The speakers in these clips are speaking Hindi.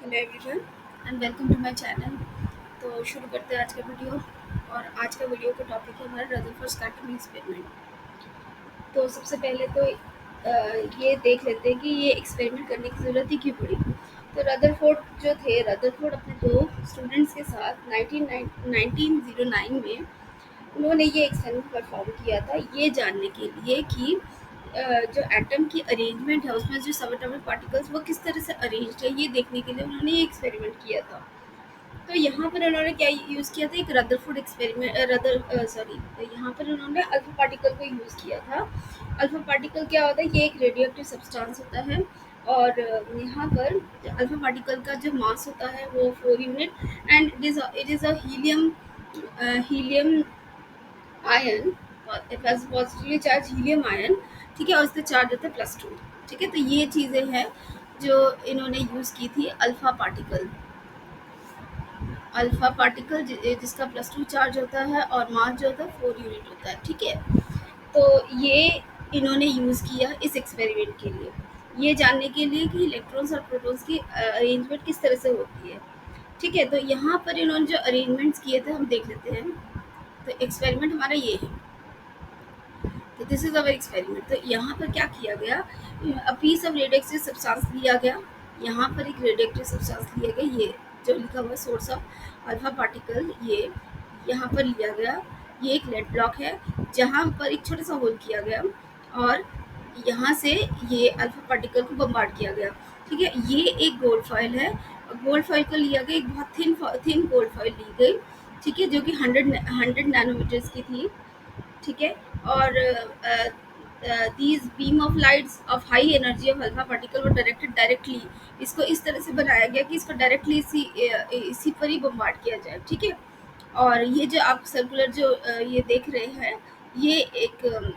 Hello everyone and welcome to my channel. तो शुरू करते हैं आज का वीडियो। और आज का वीडियो का टॉपिक है हमारा रदरफोर्ड स्कैटरिंग एक्सपेरिमेंट। तो सबसे पहले तो ये देख लेते हैं कि ये एक्सपेरिमेंट करने की ज़रूरत ही क्यों पड़ी। तो रदरफोर्ड अपने दो स्टूडेंट्स के साथ 1909 में उन्होंने ये एक्सपेरिमेंट परफॉर्म किया था, ये जानने के लिए कि जो एटम की अरेंजमेंट है उसमें जो सब एटॉमिक पार्टिकल्स वो किस तरह से अरेंज्ड है, ये देखने के लिए उन्होंने ये एक्सपेरिमेंट किया था। तो यहाँ पर उन्होंने क्या यूज़ किया था, एक रदरफोर्ड एक्सपेरिमेंट यहाँ पर उन्होंने अल्फा पार्टिकल को यूज़ किया था। अल्फा पार्टिकल क्या होता है, ये एक रेडियो एक्टिव सब्सटेंस होता है। और यहाँ पर अल्फा पार्टिकल का जो मास होता है वो 4 unit and it is a helium ion, positively charge helium ion. ठीक है, और इसका चार्ज होता है +2। ठीक है, तो ये चीज़ें हैं जो इन्होंने यूज़ की थी। अल्फा पार्टिकल जिसका +2 चार्ज होता है और मास जो होता है 4 यूनिट होता है। ठीक है, तो ये इन्होंने यूज़ किया इस एक्सपेरिमेंट के लिए, ये जानने के लिए कि इलेक्ट्रॉन्स और प्रोटॉन्स की अरेंजमेंट किस तरह से होती है। ठीक है, तो यहाँ पर इन्होंने जो अरेंजमेंट्स किए थे हम देख लेते हैं। तो एक्सपेरिमेंट हमारा ये है। तो दिस इज अवर एक्सपेरिमेंट। तो यहाँ पर क्या किया गया, a piece of radioactive substance लिया गया। यहाँ पर एक रेडियोएक्टिव सब्सटेंस लिया गया, ये जो लिखा हुआ है सोर्स ऑफ अल्फा पार्टिकल, ये यहाँ पर लिया गया। ये एक लेड ब्लॉक है जहाँ पर एक छोटा सा होल किया गया और यहाँ से ये अल्फा पार्टिकल को बम्बार्ड किया गया। ठीक है, ये एक गोल्ड फॉइल है। गोल्ड फॉइल को लिया गया, एक बहुत थिन गोल्ड फॉइल ली गई। ठीक है, जो कि 100 नैनोमीटर्स की थी। ठीक है, और these beam of lights off high energy of alpha particle वो डायरेक्टली इसको इस तरह से बनाया गया कि इसको डायरेक्टली इसी पर ही बम्बार्ड किया जाए। ठीक है, और ये जो आप सर्कुलर जो ये देख रहे हैं, ये एक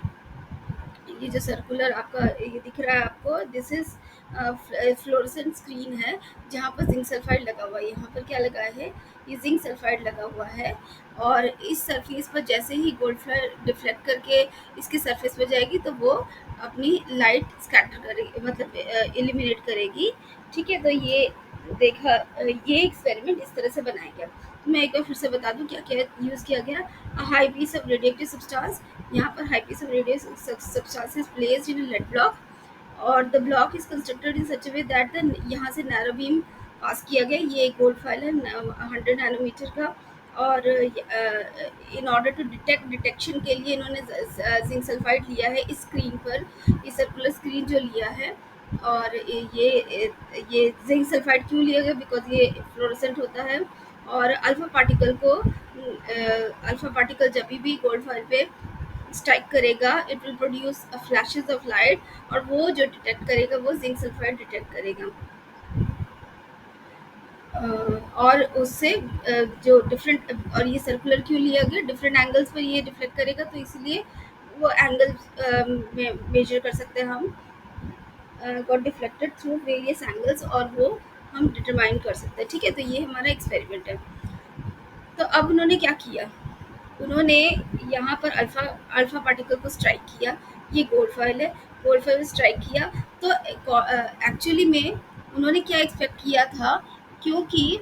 ये जो सर्कुलर आपका ये दिख रहा है आपको, दिस इज फ्लोरेसेंट स्क्रीन है जहाँ पर जिंक सल्फाइड लगा हुआ है। यहाँ पर क्या लगा है, ये जिंक सल्फाइड लगा हुआ है। और इस सरफेस पर जैसे ही गोल्ड फ्लेयर डिफ्लेक्ट करके इसके सरफेस पर जाएगी तो वो अपनी लाइट स्कैटर करेगी, मतलब इल्यूमिनेट करेगी। ठीक है, तो ये देखा, ये एक्सपेरिमेंट इस तरह से बनाया गया। तो मैं एक बार फिर से बता दूं क्या क्या यूज़ किया गया। High piece of radioactive substance, यहाँ पर high piece of radioactive substance is placed in a lead block और the block is constructed in such a way that the यहाँ से नैरो बीम पास किया गया। ये एक गोल्ड फाइल है 100 नैनोमीटर का। और इन ऑर्डर टू डिटेक्शन के लिए इन्होंने जिंक सल्फाइड लिया है इस स्क्रीन पर, इस सर्कुलर स्क्रीन जो लिया है। और ये जिंक सल्फाइड क्यों लिया गया, बिकॉज ये फ्लोरोसेंट होता है। और अल्फा पार्टिकल जब भी गोल्ड फॉइल पे स्ट्राइक करेगा, it will produce flashes of light, और वो जो डिटेक्ट करेगा वो जिंक सल्फाइड डिटेक्ट करेगा। और उससे जो डिफरेंट, और ये सर्कुलर क्यों लिया गया, डिफरेंट एंगल्स पर ये डिफ्लेक्ट करेगा, तो इसलिए वो एंगल मेजर कर सकते हैं हम, got deflected through various angles, और वो हम डिटरमाइन कर सकते हैं। ठीक है, तो ये हमारा एक्सपेरिमेंट है। तो अब उन्होंने क्या किया, उन्होंने यहाँ पर अल्फा अल्फा पार्टिकल को स्ट्राइक किया। ये गोल्ड फॉइल है, गोल्ड फॉइल स्ट्राइक किया। तो एक्चुअली में उन्होंने क्या एक्सपेक्ट किया था, क्योंकि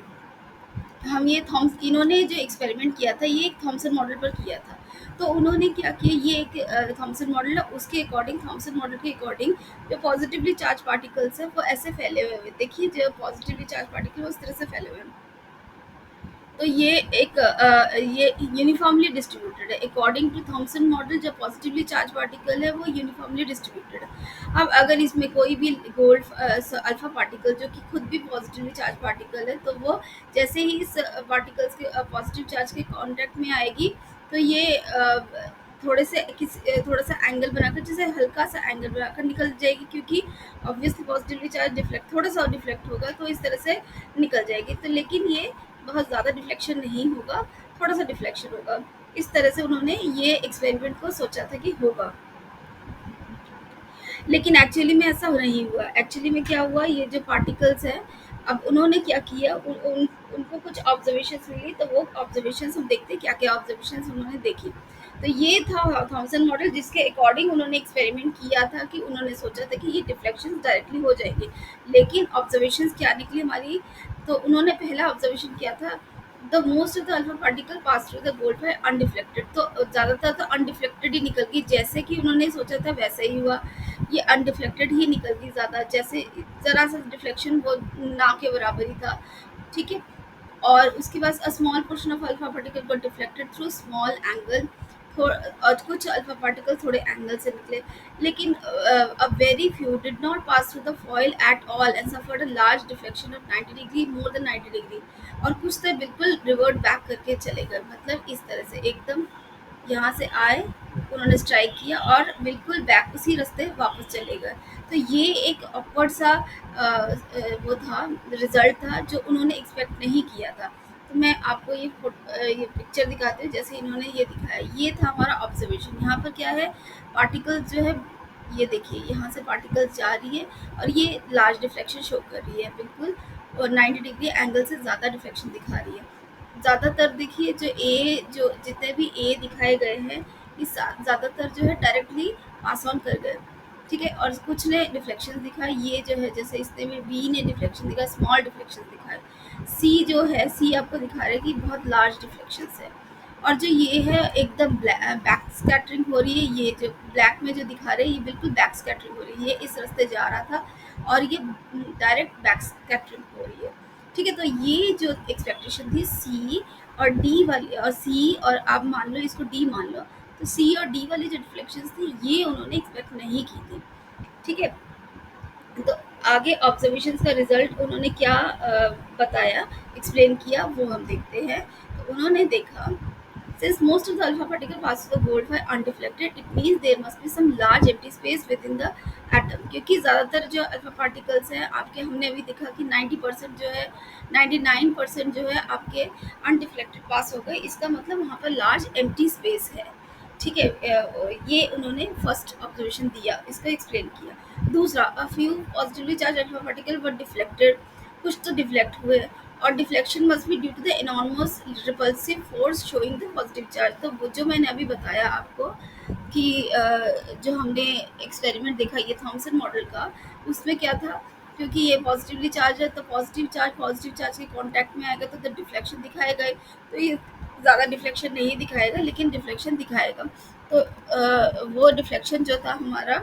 हम ये इन्होंने जो एक्सपेरिमेंट किया था ये एक थॉमसन मॉडल पर किया था। तो उन्होंने क्या किया, ये एक थॉमसन मॉडल है, उसके अकॉर्डिंग, थॉमसन मॉडल के अकॉर्डिंग जो पॉजिटिवली चार्ज पार्टिकल्स है वो ऐसे फैले हुए हैं। देखिए, जो पॉजिटिवली चार्ज पार्टिकल उस तरह से फैले हुए हैं। तो ये ये यूनिफॉर्मली डिस्ट्रीब्यूटेड है अकॉर्डिंग टू थॉमसन मॉडल। जो पॉजिटिवली चार्ज पार्टिकल है वो यूनिफॉर्मली डिस्ट्रीब्यूटेड है। अब अगर इसमें कोई भी गोल्ड अल्फा पार्टिकल जो कि खुद भी पॉजिटिवली चार्ज पार्टिकल है, तो वो जैसे ही इस पार्टिकल्स के पॉजिटिव चार्ज के कांटेक्ट में आएगी, तो ये थोड़ा सा एंगल बनाकर, जैसे हल्का सा एंगल बनाकर निकल जाएगी, क्योंकि ऑब्वियसली पॉजिटिवली चार्ज डिफ्लेक्ट, थोड़ा सा डिफ्लेक्ट होगा तो इस तरह से निकल जाएगी। तो लेकिन ये बहुत ज़्यादा डिफ्लेक्शन नहीं होगा, थोड़ा सा डिफ्लेक्शन होगा। इस तरह से उन्होंने ये एक्सपेरिमेंट को सोचा था कि होगा, लेकिन एक्चुअली में ऐसा नहीं हुआ। एक्चुअली में क्या हुआ, ये जो पार्टिकल्स हैं, अब उन्होंने क्या किया, उनको कुछ ऑब्जर्वेशंस मिली। तो वो ऑब्जर्वेशंस हम देखते हैं क्या क्या ऑब्जर्वेशंस उन्होंने देखी। तो ये था थॉमसन मॉडल, जिसके अकॉर्डिंग उन्होंने एक्सपेरिमेंट किया था कि उन्होंने सोचा था कि ये डिफ्लेक्शन डायरेक्टली हो जाएंगे। लेकिन ऑब्जर्वेशंस क्या निकली हमारी, तो उन्होंने पहला ऑब्जर्वेशन किया था, the most of the alpha particle pass through the gold undeflected, तो ज़्यादातर तो अनडिफ्लेक्टेड ही निकल गई, जैसे कि उन्होंने सोचा था वैसे ही हुआ, ये अनडिफ्लेक्टेड ही निकल गई ज़्यादा, जैसे ज़रा सा डिफ्लेक्शन वो ना के बराबर ही था, ठीक है। और उसके बाद a small portion of alpha particle got deflected through small angle, और कुछ अल्फा पार्टिकल थोड़े एंगल से निकले, लेकिन a very few did not pass through the foil at all and suffered a large deflection of 90 degree, more than 90 degree, और कुछ तो बिल्कुल रिवर्ट बैक करके चले गए, मतलब इस तरह से एकदम यहाँ से आए, उन्होंने स्ट्राइक किया और बिल्कुल बैक उसी रास्ते वापस चले गए। तो ये एक ऑकवर्ड सा वो था, रिजल्ट था जो उन्होंने एक्सपेक्ट नहीं किया था। तो मैं आपको ये पिक्चर दिखाती हूँ, जैसे इन्होंने ये दिखाया, ये था हमारा ऑब्जर्वेशन। यहाँ पर क्या है, पार्टिकल्स जो है, ये देखिए यहाँ से पार्टिकल्स जा रही है और ये लार्ज डिफ्लेक्शन शो कर रही है बिल्कुल, और 90 डिग्री एंगल से ज़्यादा डिफ्लेक्शन दिखा रही है। ज़्यादातर देखिए जो जितने भी ए दिखाए गए हैं, ये ज़्यादातर जो है डायरेक्टली पास ऑन कर गए, ठीक है, और कुछ ने डिफ्लेक्शन दिखाए, ये जो है जैसे इसने में बी ने डिफ्लेक्शन दिखाया, स्मॉल डिफ्लेक्शन दिखाए, सी जो है, सी आपको दिखा रहा है कि बहुत लार्ज डिफ्लेक्शन है, और जो ये है एकदम बैक स्कैटरिंग हो रही है, ये जो ब्लैक में जो दिखा रहे हैं ये बिल्कुल बैक स्कैटरिंग हो रही है, ये इस रास्ते जा रहा था और ये डायरेक्ट बैक स्कैटरिंग हो रही है, ठीक है। तो ये जो एक्सपेक्टेशन थी सी और डी वाली, और सी और आप मान लो इसको डी मान लो, तो सी और डी वाली जो रिफ्लेक्शंस थी ये उन्होंने एक्सपेक्ट नहीं की थी, ठीक है। तो आगे ऑब्जर्वेशंस का रिजल्ट उन्होंने क्या बताया, एक्सप्लेन किया, वो हम देखते हैं। तो उन्होंने देखा, since most of the alpha particle pass through the gold wire undeflected, it means there must be some large empty space within the atom, क्योंकि ज़्यादातर जो अल्फा पार्टिकल्स हैं आपके, हमने अभी देखा कि 90% जो है, 99% जो है आपके अनडिफ्लेक्टेड पास हो गए, इसका मतलब वहाँ पर लार्ज एम्प्टी स्पेस है, ठीक है। ये उन्होंने फर्स्ट ऑब्जर्वेशन दिया, इसको एक्सप्लेन किया। दूसरा, a few positively charge alpha particle were deflected, कुछ तो डिफ्लेक्ट हुए, और deflection must be due to the enormous repulsive force showing the positive charge. तो वो जो मैंने अभी बताया आपको कि जो हमने एक्सपेरिमेंट देखा ये थॉमसन मॉडल का, उसमें क्या था, क्योंकि ये पॉजिटिवली चार्ज है तो पॉजिटिव चार्ज के कांटेक्ट में आएगा तो डिफ्लेक्शन दिखाएगा, तो ये ज़्यादा डिफ्लेक्शन नहीं दिखाएगा लेकिन डिफ्लेक्शन दिखाएगा। तो वो डिफ्लेक्शन जो था हमारा,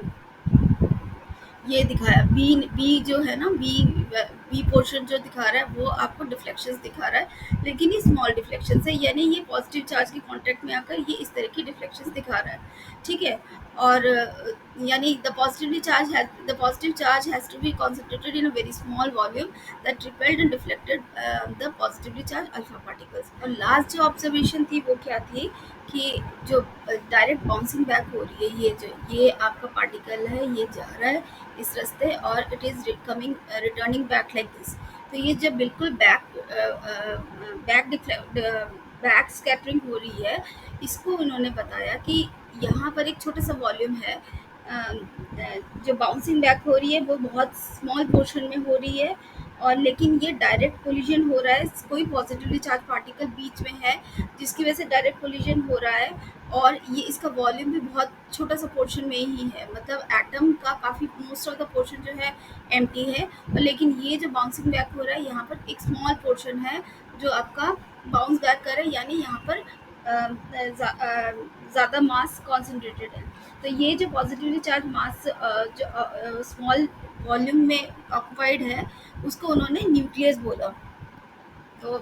ये दिखाया बी, बी जो है ना, बी पोर्शन जो दिखा रहा है वो आपको डिफ्लेक्शंस दिखा रहा है, लेकिन ये स्मॉल डिफ्लेक्शंस है, यानी ये पॉजिटिव चार्ज के कांटेक्ट में आकर ये इस तरह की डिफ्लेक्शंस दिखा रहा है, ठीक है। और यानी the positive charge has to be concentrated in a very small volume that repelled and deflected the positively charged alpha particles। और लास्ट जो ऑब्जर्वेशन थी वो क्या थी, कि जो डायरेक्ट बाउंसिंग बैक हो रही है, ये आपका पार्टिकल है, ये जा रहा है इस रास्ते और it is coming returning back like this, तो ये जब बिल्कुल बैक स्कैटरिंग हो रही है, इसको उन्होंने बताया कि यहाँ पर एक छोटा सा वॉल्यूम है, जो बाउंसिंग बैक हो रही है वो बहुत स्मॉल पोर्शन में हो रही है, और लेकिन ये डायरेक्ट कोलिजन हो रहा है, कोई पॉजिटिवली चार्ज पार्टिकल बीच में है जिसकी वजह से डायरेक्ट कोलिजन हो रहा है, और ये इसका वॉल्यूम भी बहुत छोटा सा पोर्शन में ही है, मतलब एटम का काफ़ी मोस्ट ऑफ द पोर्शन जो है एम्प्टी है, और लेकिन ये जो बाउंसिंग बैक हो रहा है यहाँ पर एक स्मॉल पोर्शन है जो आपका बाउंस बैक कर रहा है, यानी यहाँ पर ज़्यादा मास कॉन्सेंट्रेटेड है। तो ये जो पॉजिटिवली चार्ज मास जो स्मॉल वॉल्यूम में ऑक्यूपाइड है, उसको उन्होंने न्यूक्लियस बोला। तो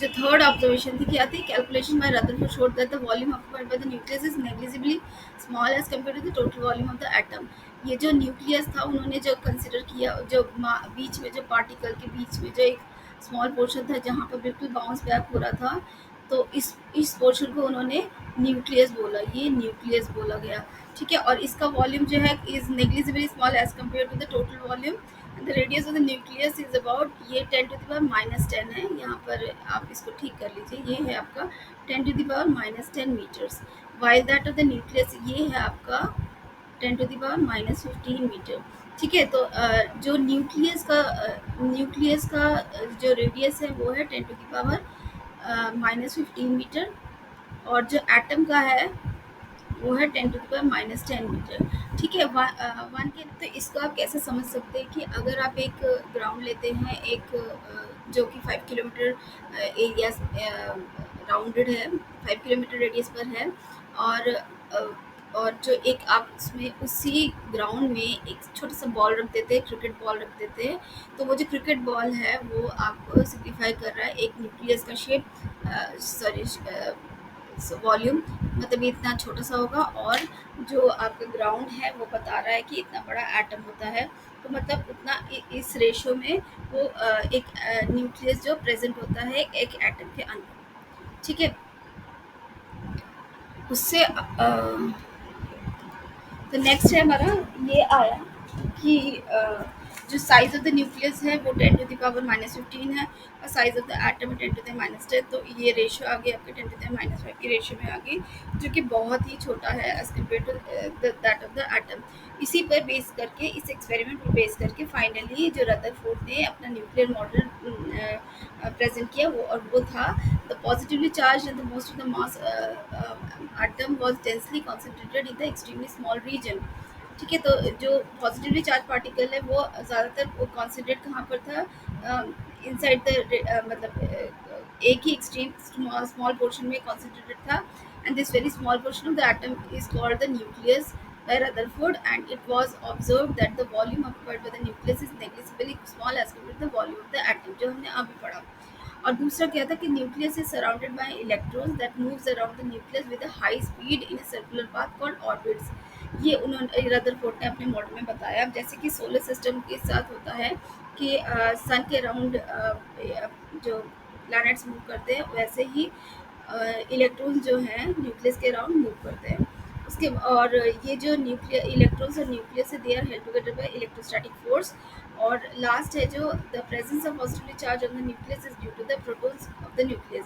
जो थर्ड ऑब्जर्वेशन थी क्या थी, calculation by Rutherford showed that the volume occupied by the nucleus is negligibly small as compare to the total volume of the atom. ये जो न्यूक्लियस था उन्होंने जो कंसिडर किया, जो बीच में जो पार्टिकल के बीच में जो एक स्मॉल पोर्शन था जहाँ पर बिल्कुल बाउंस बैक हो रहा था, तो इस पोर्शन को उन्होंने न्यूक्लियस बोला, ये न्यूक्लियस बोला गया, ठीक है। और इसका वॉल्यूम जो है is negligibly small as compare to the total volume, the radius of the nucleus is about, ये 10⁻⁻10 है, यहाँ पर आप इसको ठीक कर लीजिए, ये है आपका 10⁻⁻10 metres, while that of the nucleus ये है आपका 10⁻⁻15 मीटर, ठीक है। तो जो न्यूक्लियस का जो रेडियस है वो है 10⁻⁻15 मीटर, और जो एटम का है वो है 10⁻⁻10 मीटर। ठीक है, 1 के तो इसको आप कैसे समझ सकते हैं कि अगर आप एक ग्राउंड लेते हैं, एक जो कि 5 किलोमीटर एरिया राउंडेड है, 5 किलोमीटर रेडियस पर है, और और जो एक आप उसमें उसी ग्राउंड में एक छोटा सा बॉल रख देते हैं, क्रिकेट बॉल रख देते हैं, तो वो जो क्रिकेट बॉल है वो आपको सिग्निफाई कर रहा है एक न्यूक्लियस का शेप, सॉरी वॉल्यूम, मतलब ये इतना छोटा सा होगा, और जो आपका ग्राउंड है वो बता रहा है कि इतना बड़ा एटम होता है, तो मतलब उतना इस रेशो में वो एक न्यूक्लियस जो प्रेजेंट होता है एक एटम के अंदर। ठीक है, उससे तो नेक्स्ट है हमारा, ये आया कि जो साइज ऑफ द न्यूक्लियस है वो 10⁻⁻15 है, और साइज ऑफ द एटम 10⁻10, तो ये रेशियो आ गई आपके 10⁻5 की रेशियो में आ गई, जो कि बहुत ही छोटा है as compare to that of the atom. इसी पर बेस करके, इस एक्सपेरिमेंट पर बेस करके फाइनली जो रदरफोर्ड ने अपना न्यूक्लियर मॉडल प्रेजेंट किया, वो था the positively charge and the most of the mass atom was densely concentrated in the extremely small region। ठीक है, तो जो पॉजिटिवली चार्ज पार्टिकल है वो ज़्यादातर वो कॉन्सेंट्रेट कहाँ पर था, इनसाइड द मतलब एक ही एक्सट्रीम स्मॉल पोर्शन में कॉन्सेंट्रेटेड था, and this very small portion of the atom is called the nucleus by Rutherford, and it was observed that the volume occupied by the nucleus is negligibly small as compared to the volume of the atom, जो हमने अभी पढ़ा। और दूसरा क्या था कि nucleus is surrounded by electrons that moves around the nucleus with a high speed in a circular path called orbits. ये उन्होंने रदरफोर्ड ने अपने मॉडल में बताया। जैसे कि सोलर सिस्टम के साथ होता है कि सन के अराउंड जो प्लैनेट्स मूव करते हैं, वैसे ही इलेक्ट्रॉन्स जो हैं न्यूक्लियस के अराउंड मूव करते हैं। उसके और ये जो न्यूक्लियर इलेक्ट्रॉन्स और न्यूक्लियस है, they are held together by electrostatic force. और लास्ट है जो the presence of positively charge on the nucleus is due to the protons of the nucleus.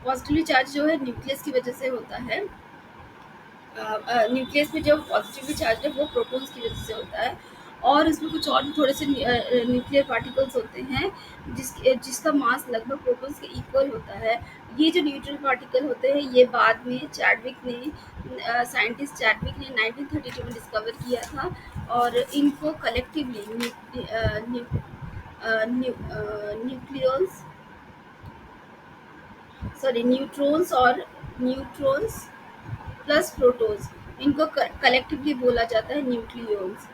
Positively charge जो है न्यूक्लियस की वजह से होता है, न्यूक्लियस में जो पॉजिटिवली चार्ज है वो प्रोटॉन्स की वजह से होता है, और इसमें कुछ और भी थोड़े से न्यूक्लियर पार्टिकल्स होते हैं जिसका मास लगभग प्रोटॉन्स के इक्वल होता है। ये जो न्यूट्रल पार्टिकल होते हैं ये बाद में चैडविक ने साइंटिस्ट चैडविक ने 1932 में डिस्कवर किया था, और इनको कलेक्टिवली न्यूक्लियस सॉरी न्यूट्रॉन्स और न्यूट्रॉन्स प्लस प्रोटॉन्स, इनको कलेक्टिवली बोला जाता है न्यूक्लियॉन्स।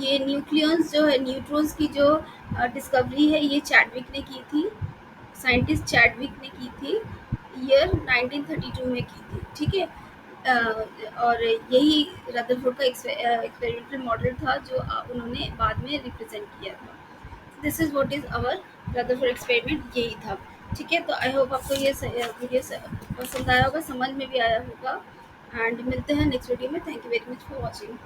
ये न्यूक्लियॉन्स जो है, न्यूट्रॉन्स की जो डिस्कवरी है ये चैडविक ने की थी, साइंटिस्ट चैडविक ने की थी, ईयर 1932 में की थी। ठीक है, और यही रदरफोर्ड का एक्सपेरिमेंटल मॉडल था जो उन्होंने बाद में रिप्रेजेंट किया था। This is what is our Rutherford experiment, यही था। ठीक है, तो आई होप आपको ये वीडियो पसंद आया होगा, समझ में भी आया होगा, एंड मिलते हैं नेक्स्ट वीडियो में। Thank you very much for watching.